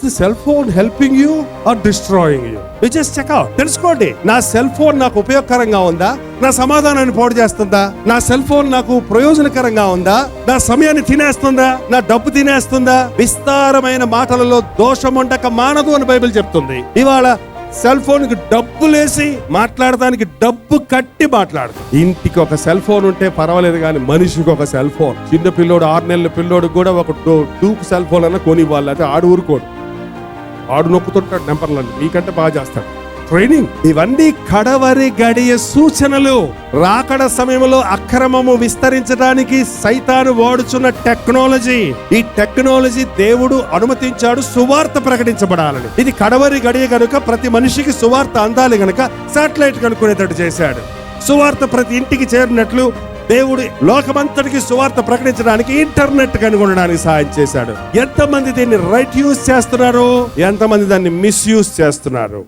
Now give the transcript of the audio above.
The cell phone helping you or destroying you? You just check out. తెలుసుకోండి, నా cell phone నాకు ఉపయోగకరంగా ఉందా? నా సమాధానాన్ని పాడు చేస్తుందా? నా సెల్ ఫోన్ నాకు ప్రయోజనకరంగా ఉందా? నా సమయాన్ని తినేస్తుందా? నా డబ్బు తినేస్తుందా? విస్తారమైన మాటలలో దోషం ఉండక మానదు అని బైబిల్ చెప్తుంది. ఇవాళ సెల్ ఫోన్ కి డబ్బులేసి మాట్లాడటానికి డబ్బు కట్టి మాట్లాడు. ఇంటికి ఒక సెల్ ఫోన్ ఉంటే పర్వాలేదు, కానీ మనిషికి ఒక సెల్ ఫోన్. చిన్న పిల్లోడు 6 నెలల పిల్లోడు కూడా ఒక డూప్ సెల్ ఫోన్ అన్న కొని ఇవ్వాలి. అంటే ఆడు ఊరుకోడు, ఆడు నొక్కుతుంటాడు నెంబర్లను, నీకంటే బాగా చేస్తాడు. ట్రైనింగ్. ఇవన్నీ కడవరి గడియ సూచనలు. రాకడ సమయంలో అక్రమము విస్తరించడానికి సైతాను వాడుచున్న టెక్నాలజీ. ఈ టెక్నాలజీ దేవుడు అనుమతించాడు సువార్త ప్రకటించబడాలని. ఇది కడవరి గడియ గనుక ప్రతి మనిషికి సువార్త అందాలి గనుక శాటిలైట్ కనుక్కునేటట్టు చేశాడు. సువార్త ప్రతి ఇంటికి చేరినట్లు దేవుడు లోకమంతటికి సువార్త ప్రకటించడానికి ఇంటర్నెట్ కనుగొనడానికి సహాయం చేశాడు. ఎంతమంది దీన్ని రైట్ యూజ్ చేస్తున్నారు, ఎంతమంది దాన్ని మిస్యూజ్ చేస్తున్నారు?